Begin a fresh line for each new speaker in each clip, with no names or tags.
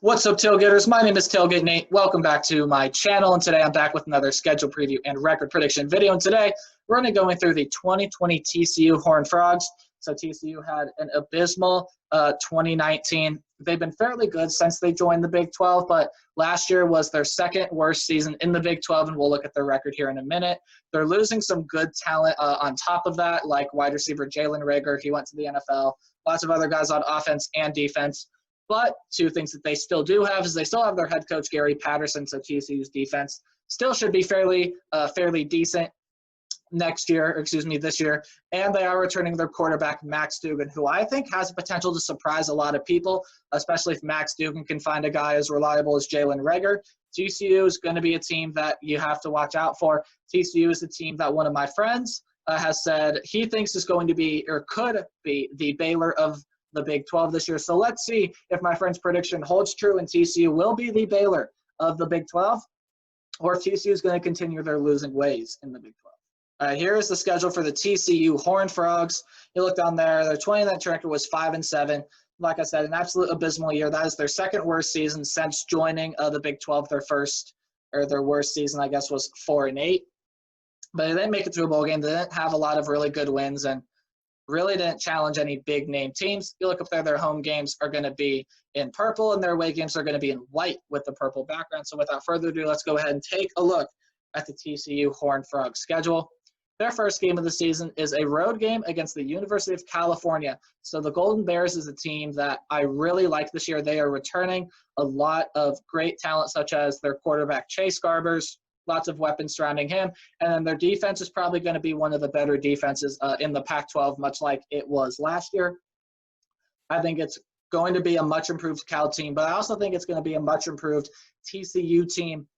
What's up, Tailgaters? My name is Tailgate Nate. Welcome back to my channel, and today I'm back with another schedule preview and record prediction video. And today we're going to be going through the 2020 TCU Horned Frogs. So TCU had an abysmal 2019. They've been fairly good since they joined the Big 12, but last year was their second worst season in the Big 12, and we'll look at their record here in a minute. They're losing some good talent on top of that, like wide receiver Jalen Reagor. He went to the NFL. Lots of other guys on offense and defense. But two things that they still do have is they still have their head coach, Gary Patterson, so TCU's defense still should be fairly decent this year. And they are returning their quarterback, Max Duggan, who I think has the potential to surprise a lot of people, especially if Max Duggan can find a guy as reliable as Jalen Reagor. TCU is going to be a team that you have to watch out for. TCU is a team that one of my friends has said he thinks is going to be or could be the Baylor of the Big 12 this year. So let's see if my friend's prediction holds true and TCU will be the Baylor of the Big 12, or if TCU is going to continue their losing ways in the Big 12. All right, here is the schedule for the TCU Horned Frogs. You look down there, their 2019 record was 5-7. Like I said, an absolute abysmal year. That is their second worst season since joining the Big 12. Their worst season, I guess, was 4-8. But they didn't make it through a bowl game. They didn't have a lot of really good wins and really didn't challenge any big name teams. You look up there, their home games are going to be in purple and their away games are going to be in white with the purple background. So without further ado, let's go ahead and take a look at the TCU Horned Frogs schedule. Their first game of the season is a road game against the University of California. So the Golden Bears is a team that I really like this year. They are returning a lot of great talent, such as their quarterback Chase Garbers, lots of weapons surrounding him. And then their defense is probably going to be one of the better defenses in the Pac-12, much like it was last year. I think it's going to be a much improved Cal team, but I also think it's going to be a much improved TCU team.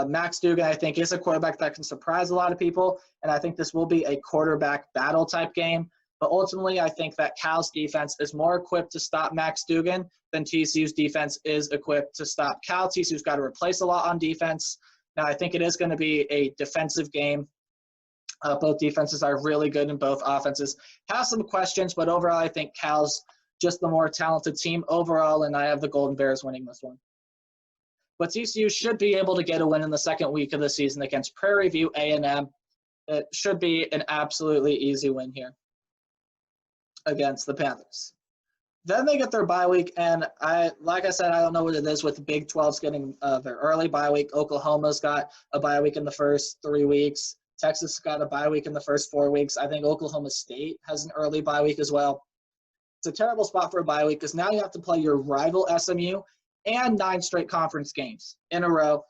Max Duggan, I think, is a quarterback that can surprise a lot of people, and I think this will be a quarterback battle type game. But ultimately, I think that Cal's defense is more equipped to stop Max Duggan than TCU's defense is equipped to stop Cal. TCU's got to replace a lot on defense. Now, I think it is going to be a defensive game. Both defenses are really good, and both offenses have some questions. But overall, I think Cal's just the more talented team overall, and I have the Golden Bears winning this one. But TCU should be able to get a win in the second week of the season against Prairie View A&M. It should be an absolutely easy win here against the Panthers. Then they get their bye week, and like I said, I don't know what it is with the Big 12's getting their early bye week. Oklahoma's got a bye week in the first 3 weeks. Texas got a bye week in the first 4 weeks. I think Oklahoma State has an early bye week as well. It's a terrible spot for a bye week because now you have to play your rival SMU and 9 straight conference games in a row.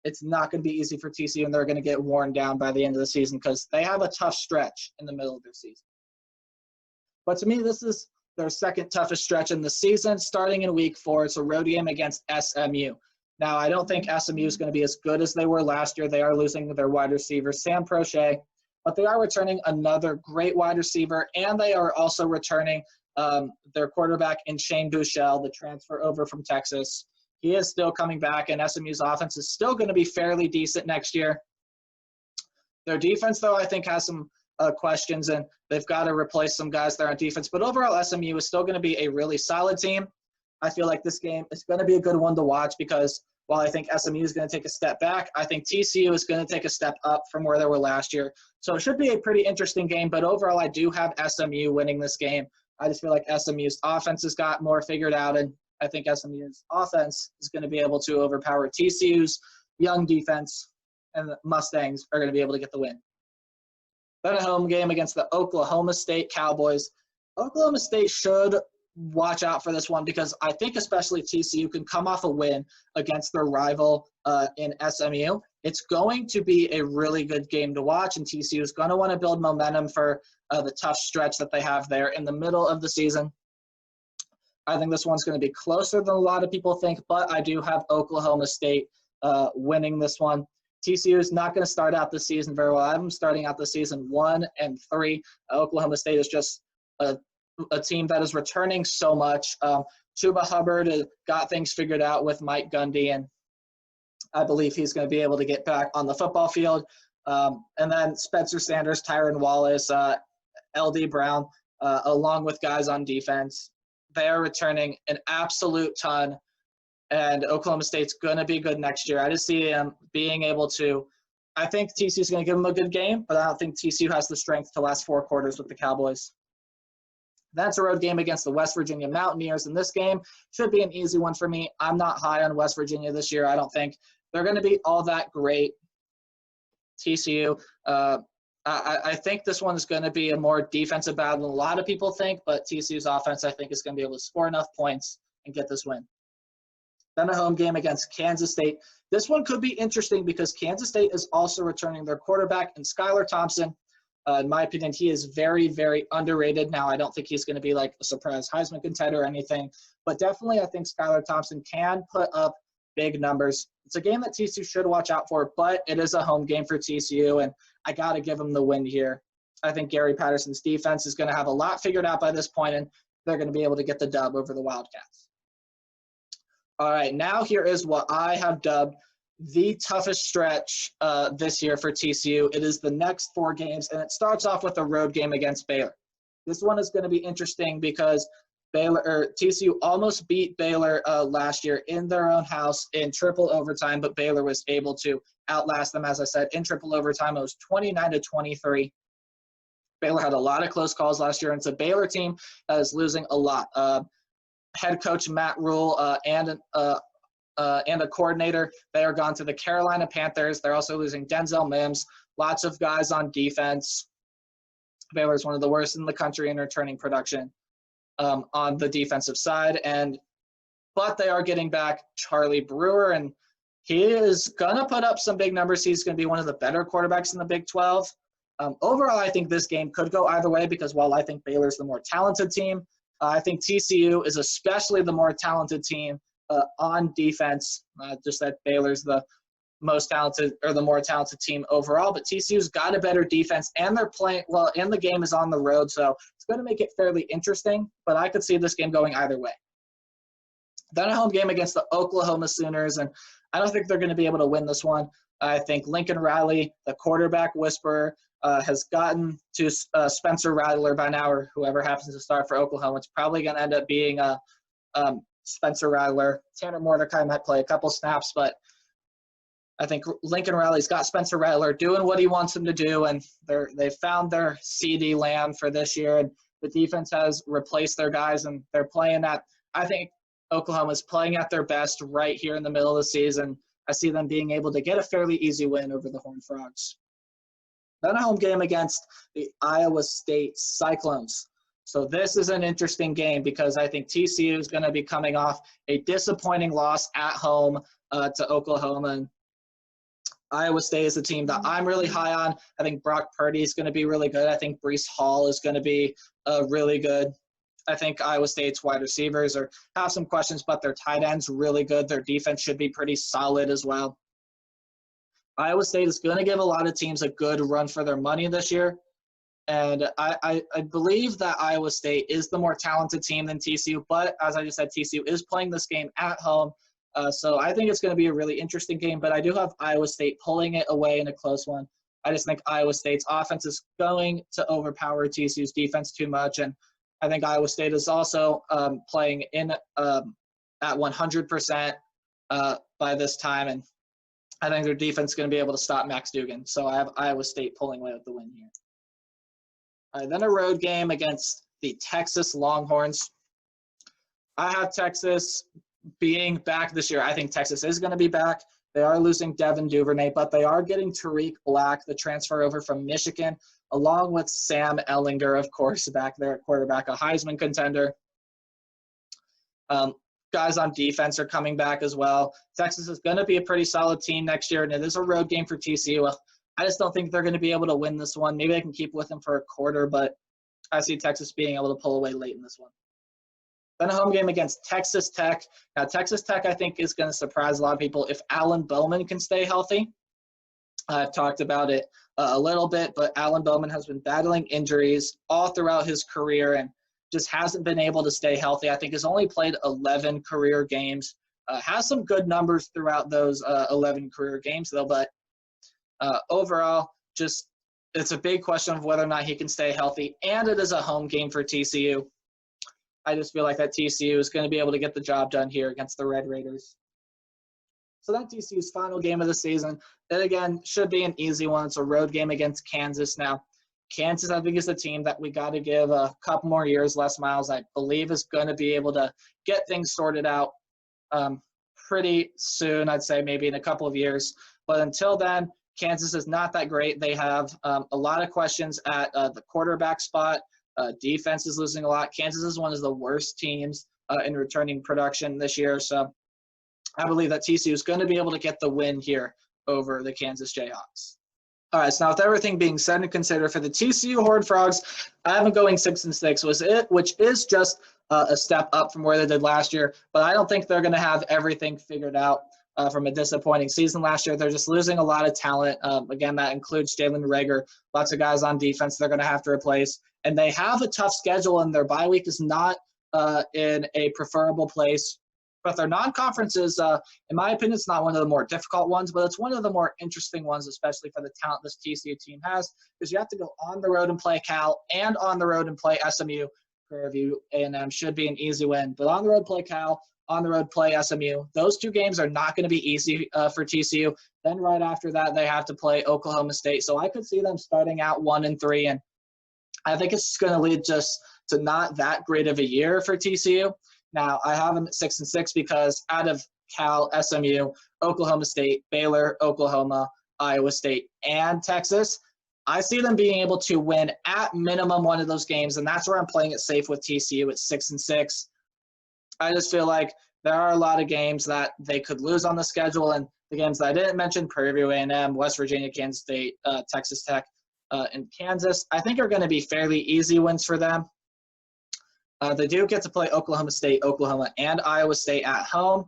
It's not going to be easy for TCU, and they're going to get worn down by the end of the season because they have a tough stretch in the middle of their season. But to me, this is their second toughest stretch in the season, starting in week 4. It's a road game against SMU. Now, I don't think SMU is going to be as good as they were last year. They are losing their wide receiver, Sam Prochet, but they are returning another great wide receiver, and they are also returning their quarterback in Shane Buechele, the transfer over from Texas. He is still coming back, and SMU's offense is still going to be fairly decent next year. Their defense, though, I think has some questions, and they've got to replace some guys there on defense. But overall, SMU is still going to be a really solid team. I feel like this game is going to be a good one to watch because while I think SMU is going to take a step back, I think TCU is going to take a step up from where they were last year. So it should be a pretty interesting game, but overall, I do have SMU winning this game. I just feel like SMU's offense has got more figured out, and I think SMU's offense is going to be able to overpower TCU's young defense, and the Mustangs are going to be able to get the win. Then a home game against the Oklahoma State Cowboys. Oklahoma State should watch out for this one because I think especially TCU can come off a win against their rival in SMU. It's going to be a really good game to watch, and TCU is going to want to build momentum for the tough stretch that they have there in the middle of the season. I think this one's going to be closer than a lot of people think, but I do have Oklahoma State winning this one. TCU is not going to start out the season very well. I have them starting out the season 1-3. Oklahoma State is just a team that is returning so much. Chuba Hubbard got things figured out with Mike Gundy, and I believe he's going to be able to get back on the football field. And then Spencer Sanders, Tyron Wallace, L.D. Brown, along with guys on defense. They are returning an absolute ton and Oklahoma State's going to be good next year. I just see him being able to – I think TCU's going to give him a good game, but I don't think TCU has the strength to last 4 quarters with the Cowboys. That's a road game against the West Virginia Mountaineers, and this game should be an easy one for me. I'm not high on West Virginia this year. I don't think they're going to be all that great. TCU, I think this one is going to be a more defensive battle than a lot of people think, but TCU's offense, I think, is going to be able to score enough points and get this win. Then a home game against Kansas State. This one could be interesting because Kansas State is also returning their quarterback, and Skylar Thompson. In my opinion, he is very, very underrated. Now, I don't think he's going to be like a surprise Heisman contender or anything, but definitely I think Skylar Thompson can put up big numbers. It's a game that TCU should watch out for, but it is a home game for TCU, and I got to give him the win here. I think Gary Patterson's defense is going to have a lot figured out by this point, and they're going to be able to get the dub over the Wildcats. All right, now here is what I have dubbed the toughest stretch this year for TCU. It is the next 4 games, and it starts off with a road game against Baylor. This one is going to be interesting because TCU almost beat Baylor last year in their own house in triple overtime, but Baylor was able to outlast them, as I said, in triple overtime. It was 29-23. Baylor had a lot of close calls last year, and it's a Baylor team that is losing a lot. Head coach Matt Rule and a coordinator, they are gone to the Carolina Panthers. They're also losing Denzel Mims, lots of guys on defense. Baylor is one of the worst in the country in returning production on the defensive side. But they are getting back Charlie Brewer, and he is going to put up some big numbers. He's going to be one of the better quarterbacks in the Big 12. Overall, I think this game could go either way because while I think Baylor's the more talented team, I think TCU is especially the more talented team on defense. Just that Baylor's the most talented or the more talented team overall, but TCU's got a better defense, and they're playing well, and the game is on the road, so it's going to make it fairly interesting, but I could see this game going either way. Then a home game against the Oklahoma Sooners, and I don't think they're going to be able to win this one. I think Lincoln Riley, the quarterback whisperer, has gotten to Spencer Rattler by now, or whoever happens to start for Oklahoma. It's probably going to end up being Spencer Rattler. Tanner Mordecai might play a couple snaps, but I think Lincoln Riley's got Spencer Rattler doing what he wants him to do, and they found their CD Lamb for this year, and the defense has replaced their guys, and they're playing at – I think Oklahoma's playing at their best right here in the middle of the season. I see them being able to get a fairly easy win over the Horned Frogs. Then a home game against the Iowa State Cyclones. So this is an interesting game because I think TCU is going to be coming off a disappointing loss at home to Oklahoma. And Iowa State is a team that I'm really high on. I think Brock Purdy is going to be really good. I think Breece Hall is going to be really good. I think Iowa State's wide receivers have some questions, but their tight end's really good. Their defense should be pretty solid as well. Iowa State is going to give a lot of teams a good run for their money this year. And I believe that Iowa State is the more talented team than TCU, but as I just said, TCU is playing this game at home. So I think it's going to be a really interesting game, but I do have Iowa State pulling it away in a close one. I just think Iowa State's offense is going to overpower TCU's defense too much, and I think Iowa State is also playing in at 100% by this time, and I think their defense is going to be able to stop Max Duggan. So I have Iowa State pulling away with the win here. All right, then a road game against the Texas Longhorns. I have Texas being back this year. I think Texas is going to be back. They are losing Devin Duvernay, but they are getting Tariq Black, the transfer over from Michigan, along with Sam Ehlinger, of course, back there at quarterback, a Heisman contender. Guys on defense are coming back as well. Texas is going to be a pretty solid team next year, and it is a road game for TCU. I just don't think they're going to be able to win this one. Maybe they can keep with them for a quarter, but I see Texas being able to pull away late in this one. Then a home game against Texas Tech. Now, Texas Tech, I think, is going to surprise a lot of people if Alan Bowman can stay healthy. I've talked about it a little bit, but Alan Bowman has been battling injuries all throughout his career and just hasn't been able to stay healthy. I think he's only played 11 career games. Has some good numbers throughout those 11 career games, though, but overall, just it's a big question of whether or not he can stay healthy, and it is a home game for TCU. I just feel like that TCU is going to be able to get the job done here against the Red Raiders. So that TCU's final game of the season, that again should be an easy one. It's a road game against Kansas. Now, Kansas, I think, is a team that we got to give a couple more years. Les Miles, I believe, is going to be able to get things sorted out pretty soon. I'd say maybe in a couple of years. But until then, Kansas is not that great. They have a lot of questions at the quarterback spot. Defense is losing a lot. Kansas is one of the worst teams in returning production this year. So I believe that TCU is going to be able to get the win here over the Kansas Jayhawks. All right, so now with everything being said and considered for the TCU Horned Frogs, I have them going 6-6, which is just a step up from where they did last year. But I don't think they're going to have everything figured out from a disappointing season last year. They're just losing a lot of talent. Again, that includes Jalen Reagor, lots of guys on defense they're going to have to replace. And they have a tough schedule, and their bye week is not in a preferable place. But their non-conference is, in my opinion, it's not one of the more difficult ones, but it's one of the more interesting ones, especially for the talent this TCU team has, because you have to go on the road and play Cal and on the road and play SMU. Prairie View A&M should be an easy win, but on the road play Cal, on the road play SMU. Those two games are not going to be easy for TCU. Then right after that, they have to play Oklahoma State. So I could see them starting out 1-3, and I think it's going to lead just to not that great of a year for TCU. Now, I have them at 6-6 because out of Cal, SMU, Oklahoma State, Baylor, Oklahoma, Iowa State, and Texas, I see them being able to win at minimum one of those games, and that's where I'm playing it safe with TCU at 6-6. I just feel like there are a lot of games that they could lose on the schedule, and the games that I didn't mention, Prairie View A&M, West Virginia, Kansas State, Texas Tech, and Kansas, I think are going to be fairly easy wins for them. They do get to play Oklahoma State, Oklahoma, and Iowa State at home.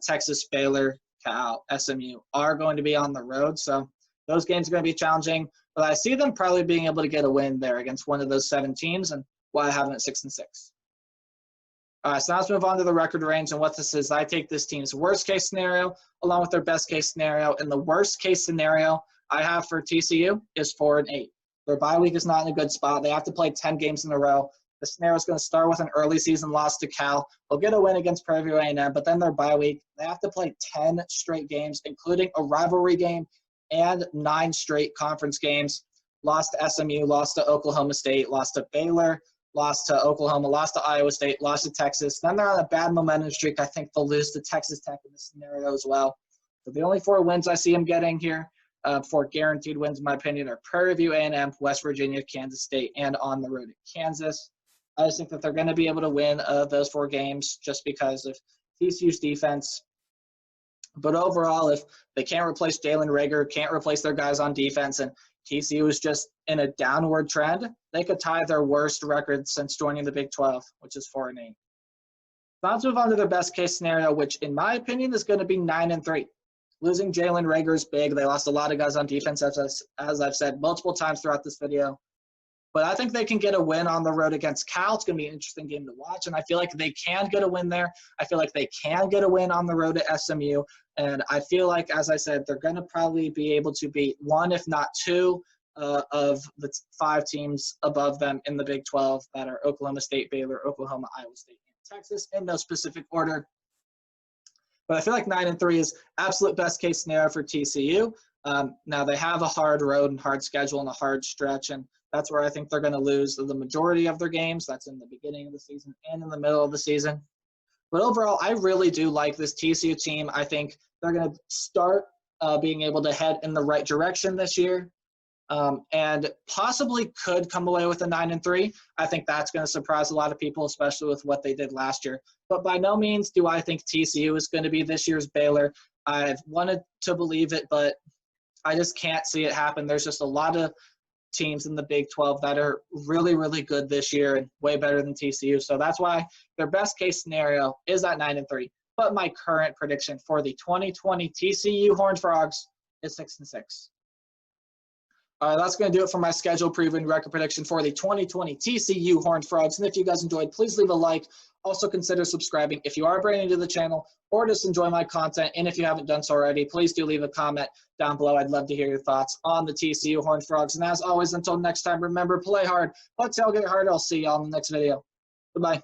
Texas, Baylor, Cal, SMU are going to be on the road, so those games are going to be challenging. But I see them probably being able to get a win there against one of those 7 teams, and why I have them at 6-6. All right, so now let's move on to the record range and what this is. I take this team's worst-case scenario along with their best-case scenario, and the worst-case scenario I have for TCU is 4-8. Their bye week is not in a good spot. They have to play 10 games in a row. The scenario is going to start with an early season loss to Cal. They'll get a win against Prairie View A&M, but then their bye week, they have to play 10 straight games, including a rivalry game and 9 straight conference games. Lost to SMU, lost to Oklahoma State, lost to Baylor, lost to Oklahoma, lost to Iowa State, lost to Texas. Then they're on a bad momentum streak. I think they'll lose to Texas Tech in this scenario as well. So the only 4 wins I see them getting here, 4 guaranteed wins in my opinion, are Prairie View A&M, West Virginia, Kansas State, and on the road at Kansas. I just think that they're going to be able to win those 4 games just because of TCU's defense. But overall, if they can't replace Jalen Reagor, can't replace their guys on defense, and TCU is just in a downward trend, they could tie their worst record since joining the Big 12, which is 4-8. Now let's move on to their best-case scenario, which in my opinion is going to be 9-3. Losing Jalen Reagor is big. They lost a lot of guys on defense, as I've said multiple times throughout this video. But I think they can get a win on the road against Cal. It's going to be an interesting game to watch, and I feel like they can get a win there. I feel like they can get a win on the road at SMU, and I feel like, as I said, they're going to probably be able to beat 1, if not 2, of the 5 teams above them in the Big 12 that are Oklahoma State, Baylor, Oklahoma, Iowa State, and Texas in no specific order. But I feel like 9-3 is absolute best-case scenario for TCU. Now, they have a hard road and hard schedule and a hard stretch, and that's where I think they're going to lose the majority of their games. That's in the beginning of the season and in the middle of the season. But overall, I really do like this TCU team. I think they're going to start being able to head in the right direction this year and possibly could come away with a 9-3. I think that's going to surprise a lot of people, especially with what they did last year. But by no means do I think TCU is going to be this year's Baylor. I've wanted to believe it, but I just can't see it happen. There's just a lot of teams in the Big 12 that are really, really good this year and way better than TCU. So that's why their best case scenario is at 9-3. But my current prediction for the 2020 TCU Horned Frogs is 6-6. All right, that's going to do it for my schedule preview and record prediction for the 2020 TCU Horned Frogs. And if you guys enjoyed, please leave a like. Also consider subscribing if you are brand new to the channel or just enjoy my content. And if you haven't done so already, please do leave a comment down below. I'd love to hear your thoughts on the TCU Horned Frogs. And as always, until next time, remember, play hard, but tailgate hard. I'll see you all in the next video. Goodbye.